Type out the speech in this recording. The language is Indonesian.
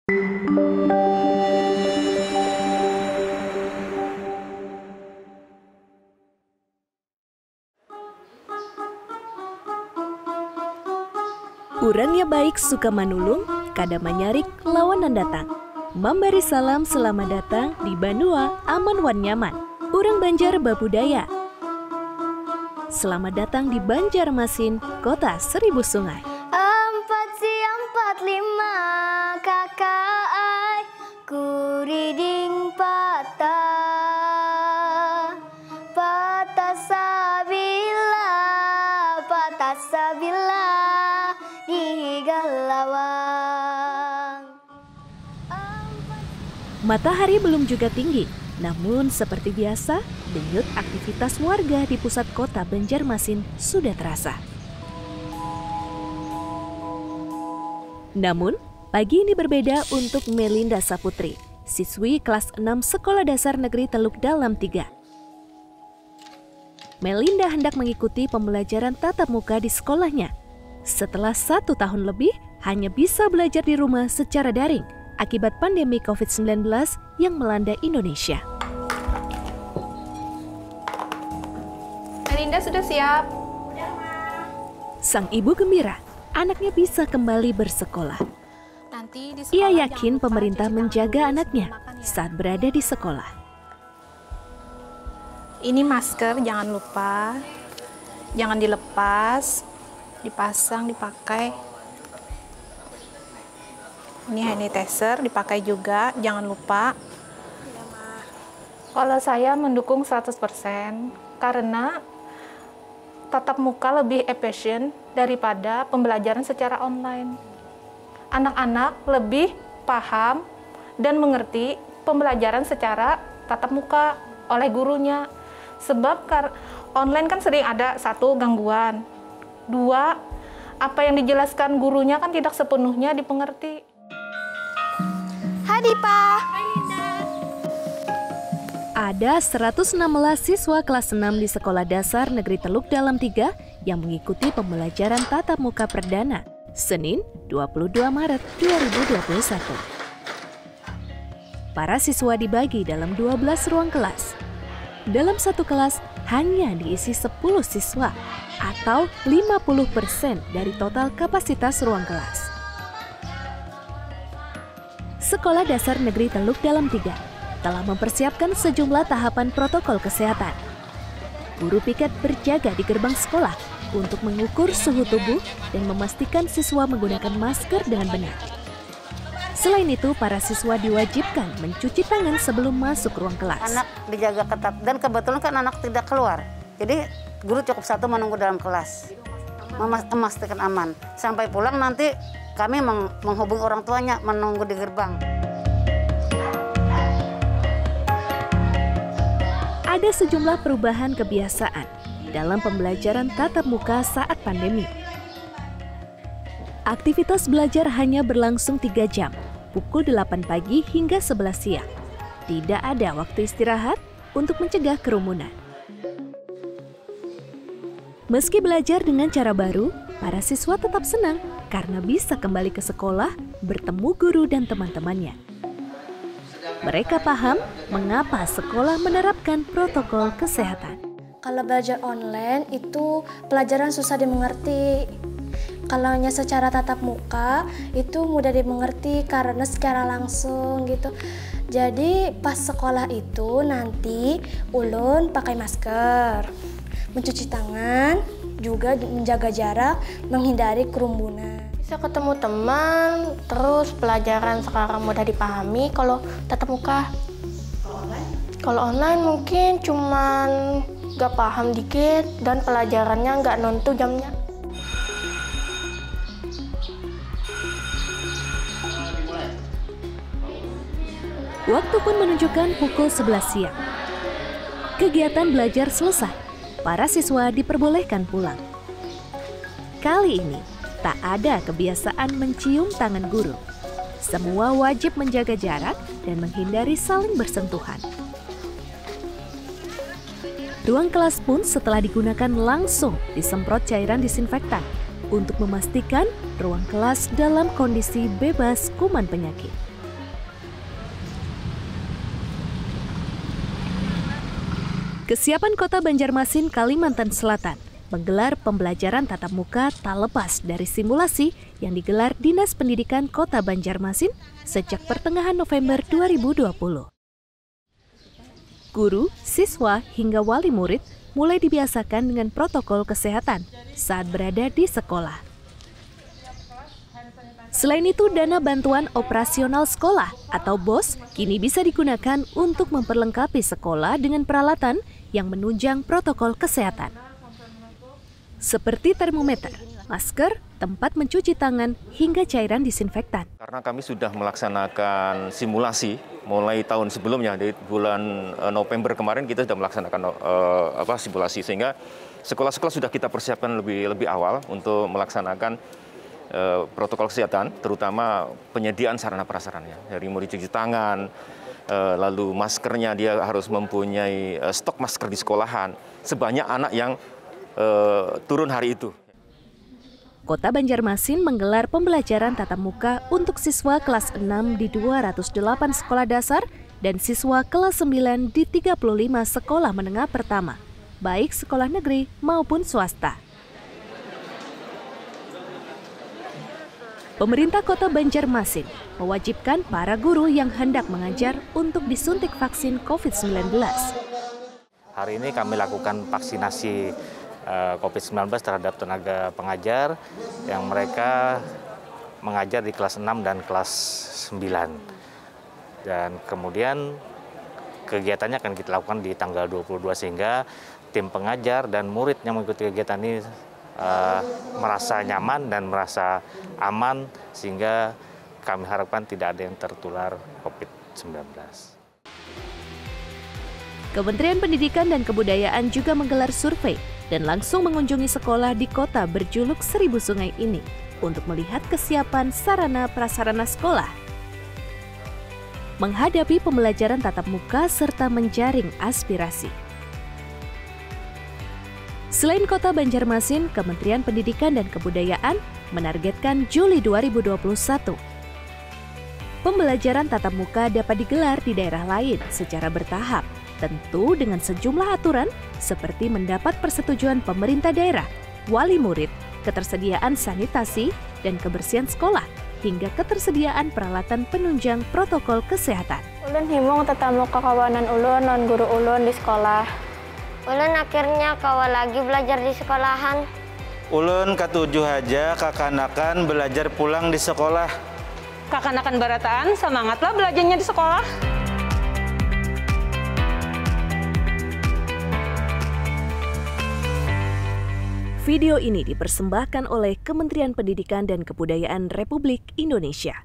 Urangnya baik suka manulung, kada manyarik lawanan datang. Memberi salam selamat datang di Banua aman wan nyaman. Urang Banjar babudaya. Selamat datang di Banjarmasin, kota seribu sungai. 4 4 5 kakak ai kuriding patah sabila di galawang. Matahari belum juga tinggi, namun seperti biasa, denyut aktivitas warga di pusat kota Banjarmasin sudah terasa. Namun, pagi ini berbeda untuk Melinda Saputri, siswi kelas 6 Sekolah Dasar Negeri Teluk Dalam 3. Melinda hendak mengikuti pembelajaran tatap muka di sekolahnya. Setelah 1 tahun lebih, hanya bisa belajar di rumah secara daring akibat pandemi COVID-19 yang melanda Indonesia. Melinda sudah siap? Sang ibu gembira, anaknya bisa kembali bersekolah. Nanti di Ia sekolah yakin jangan lupa pemerintah cuci menjaga tangan anaknya sebelum makan ya. saat berada di sekolah. Ini masker jangan lupa, jangan dilepas, dipasang, dipakai. Ini hand sanitizer dipakai juga, jangan lupa. Kalau saya mendukung 100% karena tatap muka lebih efisien daripada pembelajaran secara online. Anak-anak lebih paham dan mengerti pembelajaran secara tatap muka oleh gurunya. Sebab online kan sering ada 1 gangguan, 2 apa yang dijelaskan gurunya kan tidak sepenuhnya dipengerti. Hai Dipa. Ada 116 siswa kelas 6 di Sekolah Dasar Negeri Teluk Dalam 3 yang mengikuti pembelajaran tatap muka perdana Senin 22 Maret 2021. Para siswa dibagi dalam 12 ruang kelas. Dalam satu kelas hanya diisi 10 siswa atau 50% dari total kapasitas ruang kelas. Sekolah Dasar Negeri Teluk Dalam 3 telah mempersiapkan sejumlah tahapan protokol kesehatan. Guru piket berjaga di gerbang sekolah untuk mengukur suhu tubuh dan memastikan siswa menggunakan masker dengan benar. Selain itu, para siswa diwajibkan mencuci tangan sebelum masuk ruang kelas. Anak dijaga ketat dan kebetulan kan anak tidak keluar. Jadi guru cukup 1 menunggu dalam kelas, memastikan aman. Sampai pulang nanti kami menghubungi orang tuanya menunggu di gerbang. Ada sejumlah perubahan kebiasaan dalam pembelajaran tatap muka saat pandemi. Aktivitas belajar hanya berlangsung 3 jam, pukul 8 pagi hingga 11 siang. Tidak ada waktu istirahat untuk mencegah kerumunan. Meski belajar dengan cara baru, para siswa tetap senang karena bisa kembali ke sekolah, bertemu guru dan teman-temannya. Mereka paham mengapa sekolah menerapkan protokol kesehatan. Kalau belajar online itu pelajaran susah dimengerti. Kalau hanya secara tatap muka itu mudah dimengerti karena secara langsung gitu. Jadi pas sekolah itu nanti ulun pakai masker, mencuci tangan, juga menjaga jarak, menghindari kerumunan. Bisa ketemu teman, terus pelajaran sekarang mudah dipahami kalau tatap muka. Kalau online mungkin cuman gak paham dikit dan pelajarannya gak nonton jamnya. Waktu pun menunjukkan pukul 11 siang. Kegiatan belajar selesai, para siswa diperbolehkan pulang. Kali ini, tak ada kebiasaan mencium tangan guru. Semua wajib menjaga jarak dan menghindari saling bersentuhan. Ruang kelas pun setelah digunakan langsung disemprot cairan disinfektan untuk memastikan ruang kelas dalam kondisi bebas kuman penyakit. Kesiapan Kota Banjarmasin, Kalimantan Selatan menggelar pembelajaran tatap muka tak lepas dari simulasi yang digelar Dinas Pendidikan Kota Banjarmasin sejak pertengahan November 2020. Guru, siswa, hingga wali murid mulai dibiasakan dengan protokol kesehatan saat berada di sekolah. Selain itu, dana bantuan operasional sekolah atau BOS kini bisa digunakan untuk memperlengkapi sekolah dengan peralatan yang menunjang protokol kesehatan. Seperti termometer, masker, tempat mencuci tangan, hingga cairan disinfektan. Karena kami sudah melaksanakan simulasi mulai tahun sebelumnya, di bulan November kemarin kita sudah melaksanakan simulasi, sehingga sekolah-sekolah sudah kita persiapkan lebih awal untuk melaksanakan protokol kesehatan, terutama penyediaan sarana prasarannya, dari mulai cuci tangan, lalu maskernya dia harus mempunyai stok masker di sekolahan, sebanyak anak yang turun hari itu. Kota Banjarmasin menggelar pembelajaran tatap muka untuk siswa kelas 6 di 208 sekolah dasar dan siswa kelas 9 di 35 sekolah menengah pertama, baik sekolah negeri maupun swasta. Pemerintah Kota Banjarmasin mewajibkan para guru yang hendak mengajar untuk disuntik vaksin COVID-19. Hari ini kami lakukan vaksinasi COVID-19 terhadap tenaga pengajar yang mereka mengajar di kelas 6 dan kelas 9. Dan kemudian kegiatannya akan kita lakukan di tanggal 22 sehingga tim pengajar dan murid yang mengikuti kegiatan ini merasa nyaman dan merasa aman sehingga kami harapkan tidak ada yang tertular COVID-19. Kementerian Pendidikan dan Kebudayaan juga menggelar survei dan langsung mengunjungi sekolah di kota berjuluk 1000 sungai ini untuk melihat kesiapan sarana prasarana sekolah. Menghadapi pembelajaran tatap muka serta menjaring aspirasi. Selain Kota Banjarmasin, Kementerian Pendidikan dan Kebudayaan menargetkan Juli 2021. Pembelajaran tatap muka dapat digelar di daerah lain secara bertahap, tentu dengan sejumlah aturan seperti mendapat persetujuan pemerintah daerah, wali murid, ketersediaan sanitasi dan kebersihan sekolah, hingga ketersediaan peralatan penunjang protokol kesehatan. Ulun himung tetamu kekawanan ulun non guru ulun di sekolah. Ulun akhirnya kawa lagi belajar di sekolahan. Ulun katujuh aja kakanakan belajar pulang di sekolah. Kakanakan barataan, semangatlah belajarnya di sekolah. Video ini dipersembahkan oleh Kementerian Pendidikan dan Kebudayaan Republik Indonesia.